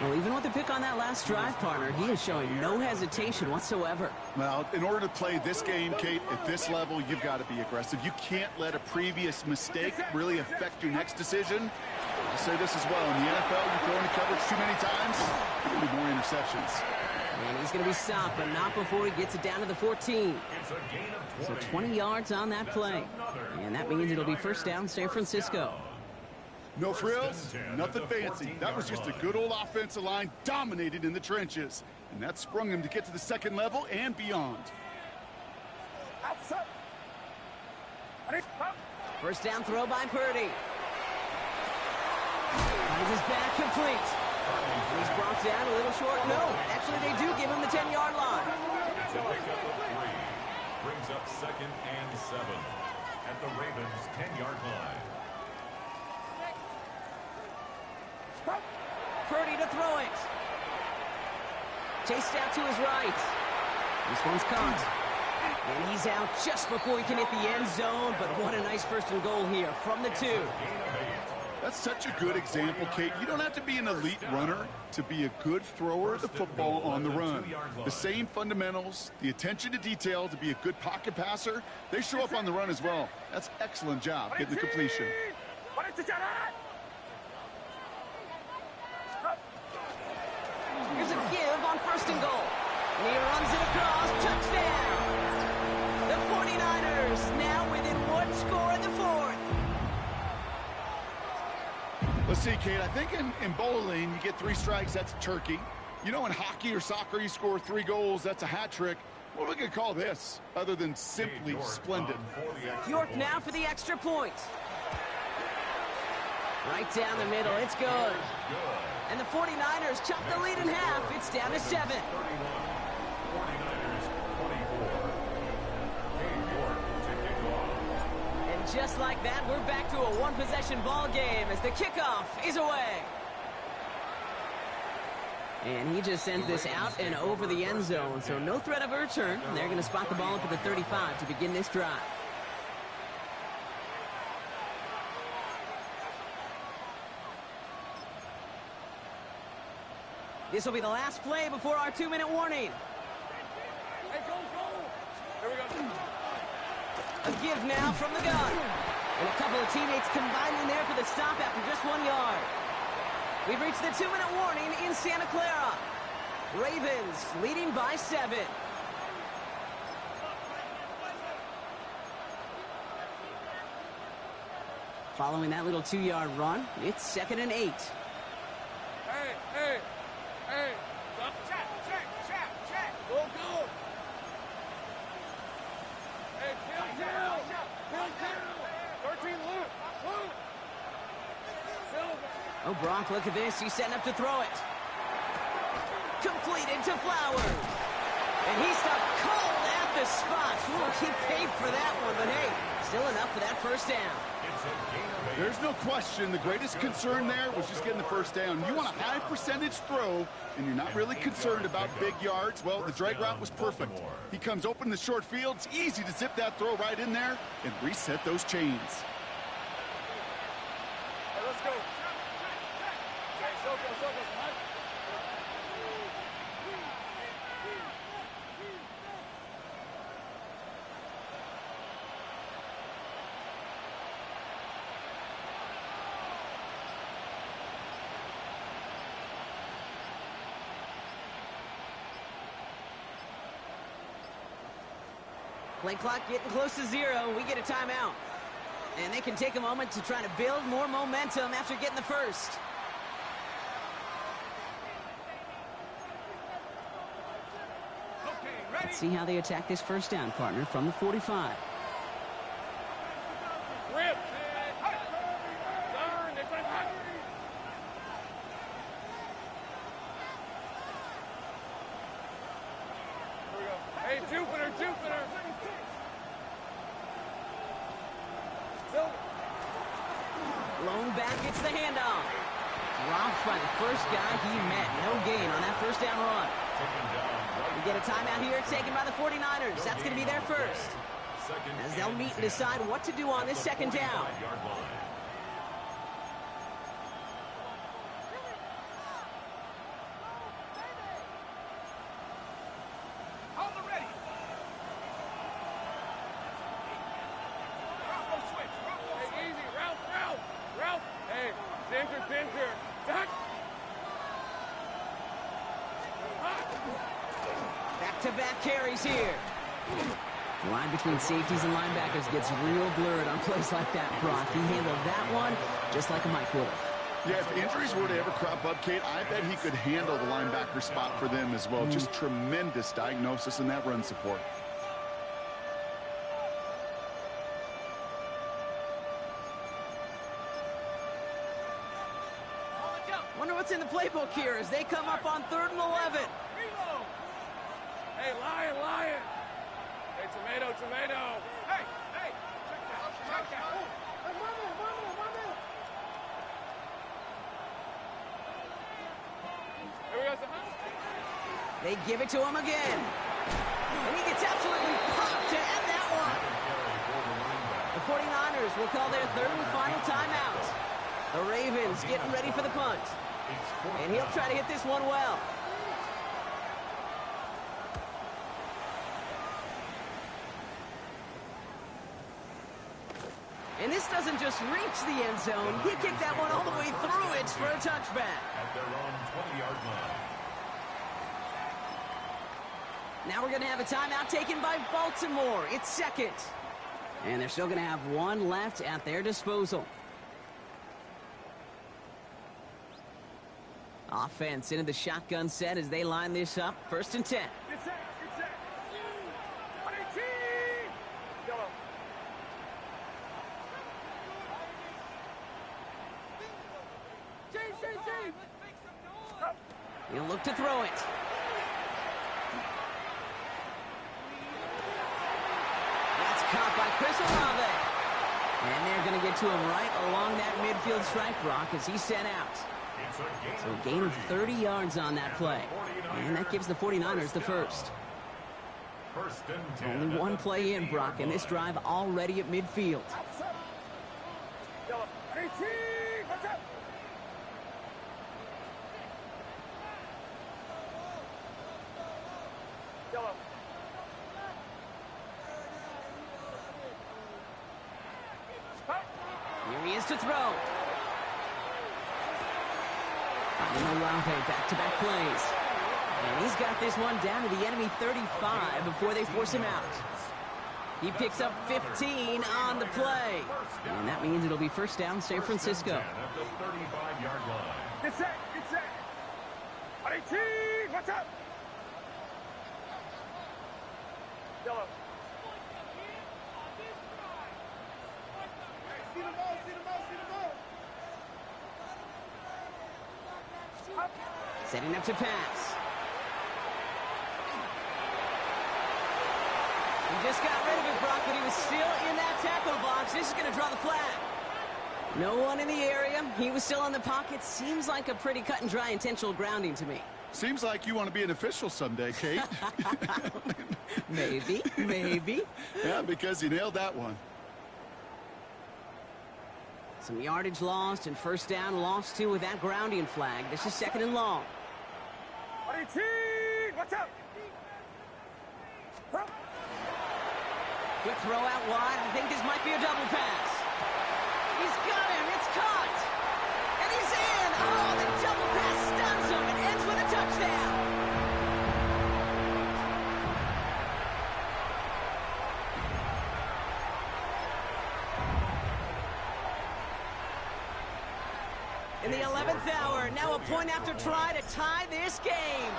Well, even with the pick on that last drive, partner, he is showing no hesitation whatsoever. Well, in order to play this game, Kate, at this level, you've got to be aggressive. You can't let a previous mistake really affect your next decision. I'll say this as well. In the NFL, you throw into coverage too many times, there'll be more interceptions. And he's going to be stopped, but not before he gets it down to the 14. So 20 yards on that play. And that means it'll be 1st down, San Francisco. No frills, nothing fancy. That was just a good old offensive line dominated in the trenches. And that sprung him to get to the 2nd level and beyond. 1st down throw by Purdy. Finds his back complete. And he's brought down a little short. No, actually they do give him the 10-yard line. It's a pickup of 3. Brings up 2nd and 7 at the Ravens' 10-yard line. Purdy to throw it. Chased out to his right. This one's caught. And he's out just before he can hit the end zone. But what a nice 1st and goal here from the 2. That's such a good example, Kate. You don't have to be an elite runner to be a good thrower of the football on the run. The same fundamentals, the attention to detail to be a good pocket passer, they show up on the run as well. That's excellent job getting the completion. Here's a give on 1st and goal. And he runs it across. Touchdown! The 49ers now within 1 score in the 4th. Let's see, Kate, I think in bowling, you get 3 strikes, that's a turkey. You know, in hockey or soccer, you score 3 goals, that's a hat trick. What are we going to call this, other than simply splendid? York now for the extra point. Right down the middle, it's good. And the 49ers chop the lead in half. It's down to 7. 49ers 24. York to kick off. And just like that, we're back to a 1-possession ball game as the kickoff is away. And he just sends this out and over the end zone, so no threat of a return. They're going to spot the ball up at the 35 to begin this drive. This will be the last play before our 2-minute warning. Hey, go! Here we go. A give now from the gun. And a couple of teammates combining there for the stop after just 1 yard. We've reached the 2-minute warning in Santa Clara. Ravens leading by 7. Following that little 2-yard run, it's 2nd and 8. Hey! Stop. Check. Go! Hey, kill. 13, Luke. Silver. Oh, Brock, look at this. He's setting up to throw it. Completed to Flowers. And he stopped cold at the spot. He paid for that one, but hey, still enough for that 1st down. There's no question the greatest concern there was just getting the 1st down. You want a high percentage throw, and you're not really concerned about big yards. Well, the drag route was perfect. He comes open in the short field. It's easy to zip that throw right in there and reset those chains. Hey, let's go. Hey, so go, Mike. Play clock getting close to 0. We get a timeout. And they can take a moment to try to build more momentum after getting the 1st. Let's see how they attack this 1st down, partner, from the 45. Rip. Darn, they put it back. Here we go. back gets the handoff. Dropped by the first guy he met. No gain on that first down run. We get a timeout here taken by the 49ers. That's going to be their first, as they'll meet and decide what to do on this second down. Back-to-back carries here. The line between safeties and linebackers gets real blurred on plays like that, Brock. He handled that one just like a Mike would have. Yeah, if injuries were to ever crop up, Kate, I bet he could handle the linebacker spot for them as well. Just tremendous diagnosis in that run support. Wonder what's in the playbook here as they come up on 3rd and 11. Hey, lion. Hey, tomato. Hey, check that. Hey, mama. Here we go, They give it to him again. And he gets absolutely popped to end that one. The 49ers will call their 3rd and final timeout. The Ravens getting ready for the punt. And he'll try to hit this one well. And this doesn't just reach the end zone. He kicked that one all the way through it for a touchback. At their own 20-yard line. Now we're going to have a timeout taken by Baltimore. It's second. And they're still going to have one left at their disposal. Offense into the shotgun set as they line this up. 1st and 10. Get set. He'll look to throw it. That's caught by Chris Olave. And they're going to get to him right along that midfield stripe, Brock, as he's sent out. So a gain of 30 yards on that play. And that gives the 49ers the first. Only one play in, Brock, and this drive already at midfield. Here he is to throw. Finding Olave, back-to-back plays. And he's got this one down to the enemy 35 before they force him out. He picks up 15 on the play. And that means it'll be first down San Francisco. At the 35-yard line. Get set. What's up? Yellow. See the ball. Setting up to pass. He just got rid of it, Brock, but he was still in that tackle box. This is going to draw the flag. No one in the area. He was still in the pocket. Seems like a pretty cut and dry intentional grounding to me. Seems like you want to be an official someday, Kate. Maybe. Yeah, because you nailed that one. Some yardage lost and first down lost too with that grounding flag. This is 2nd and long. What's up? Quick throw out wide. I think this might be a double pass. He's got him. It's caught. And he's in. Oh, the double pass stuns him and ends with a touchdown. In the 11th hour, now a point after try to tie this game.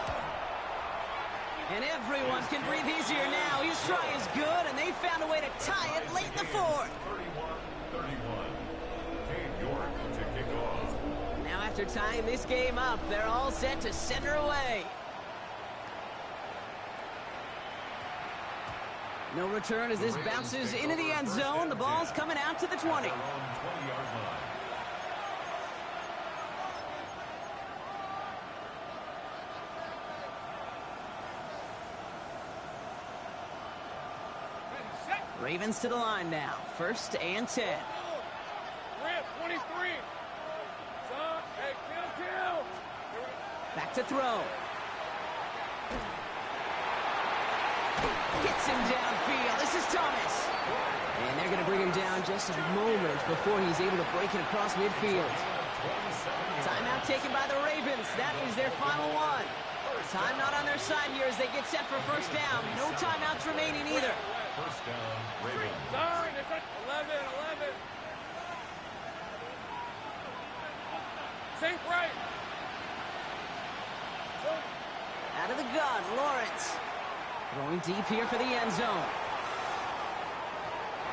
And everyone can breathe easier now. His try is good, and they found a way to tie it late in the 4th. 31-31. Cade York to kick off. Now after tying this game up, they're all set to center away. No return as this bounces into the end zone. The ball's coming out to the 20. Ravens to the line now. 1st and 10. Rip, 23. Son, hey, kill. Back to throw. Gets him downfield. This is Thomas. And they're going to bring him down just a moment before he's able to break it across midfield. Timeout taken by the Ravens. That is their final one. Time not on their side here as they get set for 1st down. No timeouts remaining either. 1st down, Ravens. Sorry, it's at 11. Sink right. Out of the gun, Lawrence. Throwing deep here for the end zone.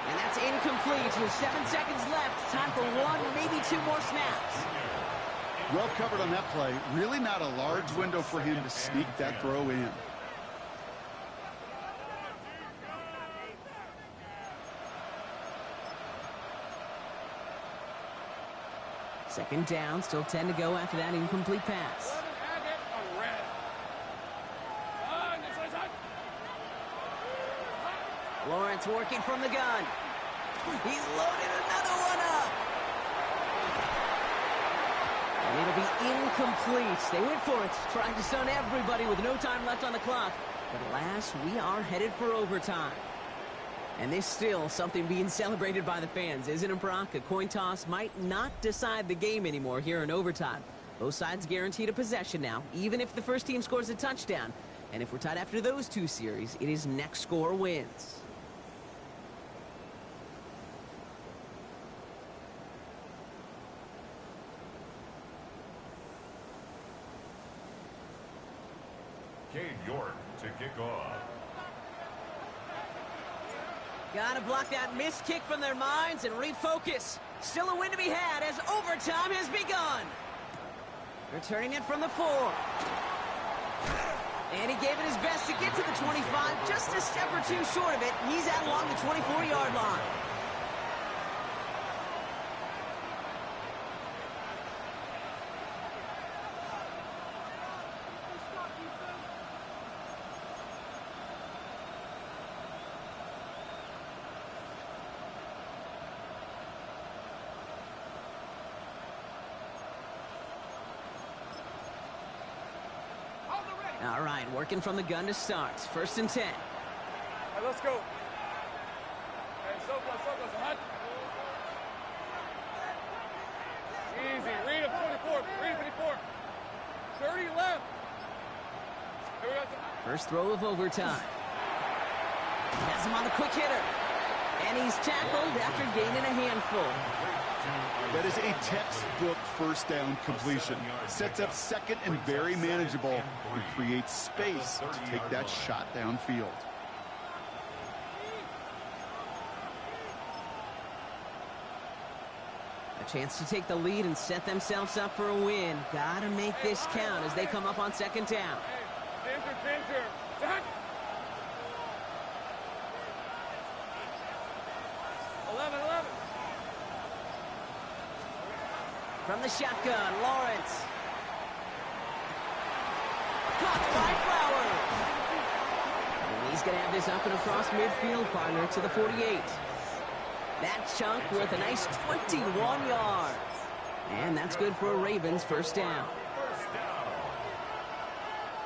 And that's incomplete with 7 seconds left. Time for 1, maybe 2 more snaps. Well covered on that play. Really not a large window for him to sneak that throw in. Second down, still 10 to go after that incomplete pass. Lawrence working from the gun. He's loaded another one up. And it'll be incomplete. They went for it, trying to stun everybody with no time left on the clock. But alas, we are headed for overtime. And there's still something being celebrated by the fans, isn't it, Brock? A coin toss might not decide the game anymore here in overtime. Both sides guaranteed a possession now, even if the first team scores a touchdown. And if we're tied after those 2 series, it is next score wins. Cade York to kick off. Gotta block that missed kick from their minds and refocus. Still a win to be had as overtime has begun. Returning it from the 4. And he gave it his best to get to the 25, just a step or 2 short of it. He's out along the 24-yard line. All right, working from the gun to start. 1st and 10. All right, let's go. Hey, so close, hot. Easy, read up 24, read 54. 30 left. Here we go. First throw of overtime. Has him on the quick hitter. And he's tackled after gaining a handful. That is a textbook 1st down completion. Sets up 2nd and very manageable. And creates space to take that shot downfield. A chance to take the lead and set themselves up for a win. Gotta make this count as they come up on 2nd down. Danger. Jack. 11. From the shotgun, Lawrence. Caught by Flowers. And he's going to have this up and across midfield, partner, to the 48. That chunk with a nice 21 yards. And that's good for a Ravens 1st down.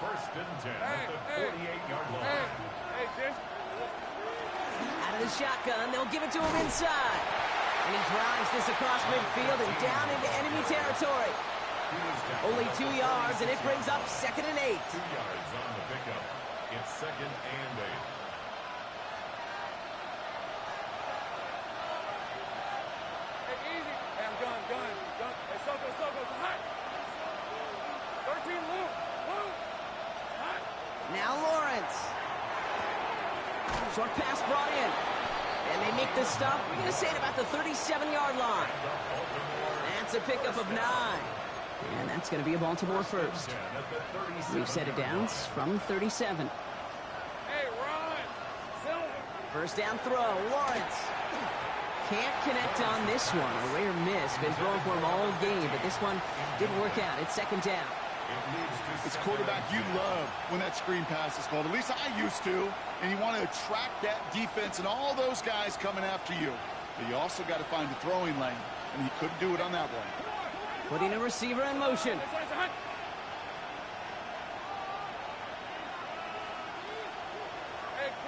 1st and 10 at the 48-yard line. Out of the shotgun, they'll give it to him inside. And he drives this across midfield and down into enemy territory. Only 2 yards, and it brings up 2nd and 8. 2 yards on the pickup. It's 2nd and 8. Hey, easy. Hey, I'm gun. Hey, Soko, hot. 13 loop. Hot. Now Lawrence. Short pass brought in. And they make the stop. We're going to say at about the 37-yard line. That's a pickup of 9. And that's going to be a Baltimore 1st. We've set it down from 37. Hey, Ron. Silver. 1st down throw. Lawrence. Can't connect on this one. A rare miss. Been throwing for him all game, but this one didn't work out. It's 2nd down. As a quarterback, you love when that screen pass is called. At least I used to. And you want to attract that defense and all those guys coming after you. But you also got to find the throwing lane. And he couldn't do it on that one. Putting a receiver in motion. Hey,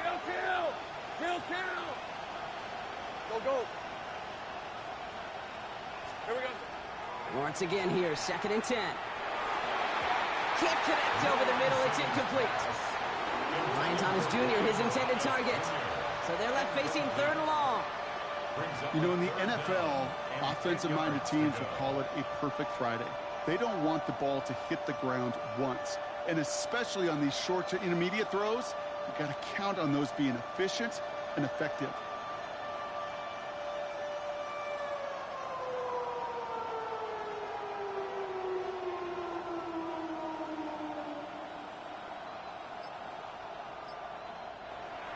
kill. Go. Here we go. Lawrence again here, 2nd and 10. Can't connect over the middle, it's incomplete. Ryan Thomas Jr., his intended target. So they're left facing 3rd and long. You know, in the NFL, offensive-minded teams will call it a perfect Friday. They don't want the ball to hit the ground once. And especially on these short to intermediate throws, you've got to count on those being efficient and effective.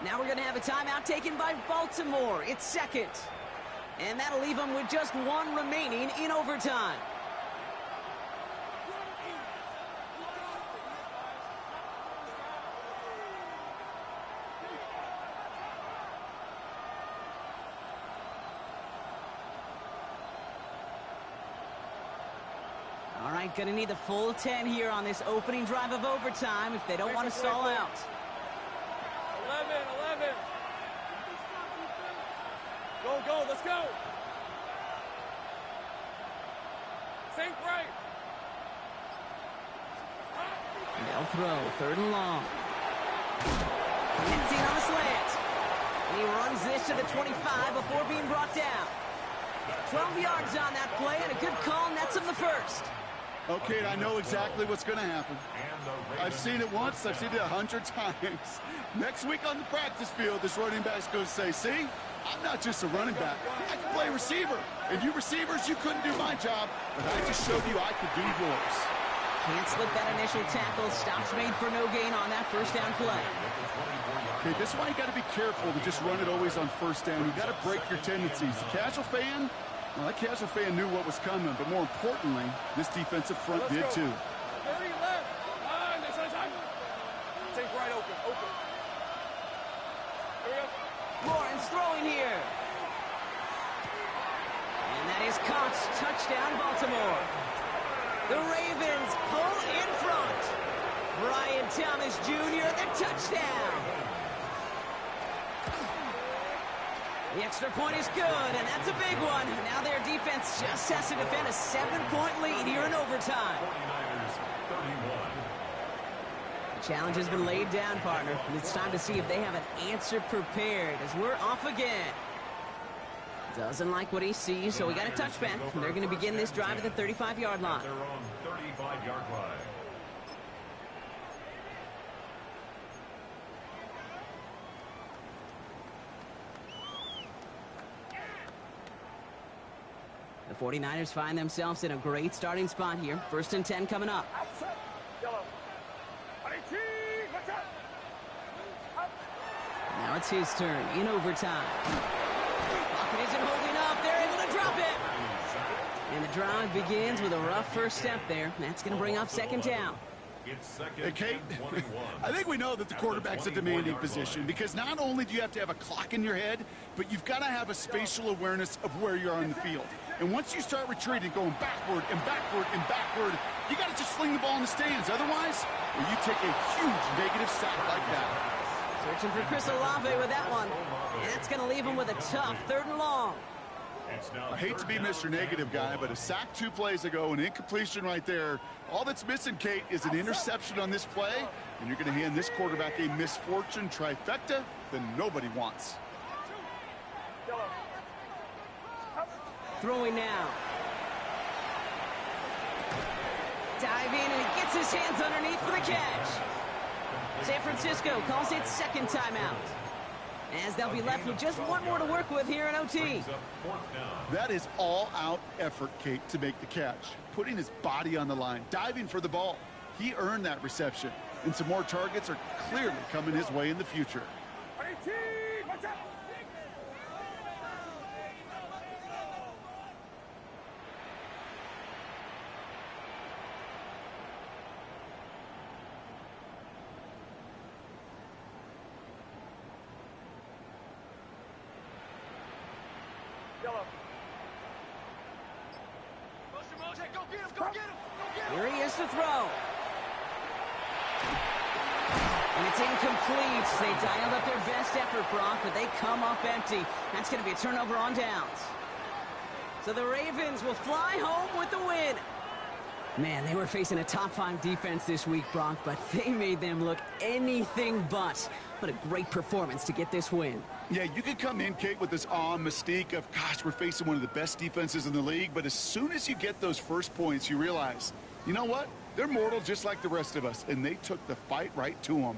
Now we're going to have a timeout taken by Baltimore. It's 2nd. And that'll leave them with just 1 remaining in overtime. All right, going to need the full 10 here on this opening drive of overtime if they don't want to stall out. 11. Go, let's go. Sink right. They'll throw, 3rd and long. Connecting on a slant. And he runs this to the 25 before being brought down. 12 yards on that play, and a good call nets him the 1st. Okay, I know exactly what's going to happen. I've seen it once. I've seen it 100 times. Next week on the practice field, this running back's going to say, see, I'm not just a running back. I can play receiver. And you receivers, you couldn't do my job, but I just showed you I could do yours. Can't slip that initial tackle. Stops made for no gain on that 1st down play. Okay, this is why you got to be careful to just run it always on 1st down. You got to break your tendencies. The casual fan, well, that casual fan knew what was coming, but more importantly, this defensive front did too. 30 left. Take right open. Here we go. Lawrence throwing here. And that is caught. Touchdown, Baltimore. The Ravens pull in front. Brian Thomas Jr., the touchdown. The extra point is good, and that's a big one. Now their defense just has to defend a 7-point lead here in overtime. The challenge has been laid down, partner, and it's time to see if they have an answer prepared as we're off again. Doesn't like what he sees, so we got a touchback. They're going to begin this drive at the 35-yard line. Their own 35-yard line. The 49ers find themselves in a great starting spot here. 1st and 10 coming up. Now it's his turn in overtime. Pocket isn't holding up. They're able to drop it. And the drive begins with a rough first step there. That's going to bring up 2nd down. Hey, Kate, I think we know that the quarterback's a demanding position because not only do you have to have a clock in your head, but you've got to have a spatial awareness of where you are on the field. And once you start retreating, going backward and backward and backward, you got to just sling the ball in the stands. Otherwise, well, you take a huge negative sack like that. Searching for Chris Olave with that one. And that's going to leave him with a tough 3rd and long. I hate to be Mr. Negative guy, but a sack 2 plays ago, an incompletion right there. All that's missing, Kate, is an interception on this play, and you're going to hand this quarterback a misfortune trifecta that nobody wants. Throwing now. Diving, and he gets his hands underneath for the catch. San Francisco calls it 2nd timeout, as they'll be left with just 1 more to work with here in OT. That is all-out effort, Kate, to make the catch. Putting his body on the line, diving for the ball. He earned that reception, and some more targets are clearly coming his way in the future. Yellow. Here he is to throw. And it's incomplete. They dialed up their best effort, Brock, but they come up empty. That's going to be a turnover on downs. So the Ravens will fly home with the win. Man, they were facing a top-5 defense this week, Brock, but they made them look anything but. What a great performance to get this win. Yeah, you could come in, Kate, with this mystique of, gosh, we're facing one of the best defenses in the league, but as soon as you get those first points, you realize, you know what? They're mortal just like the rest of us, and they took the fight right to them.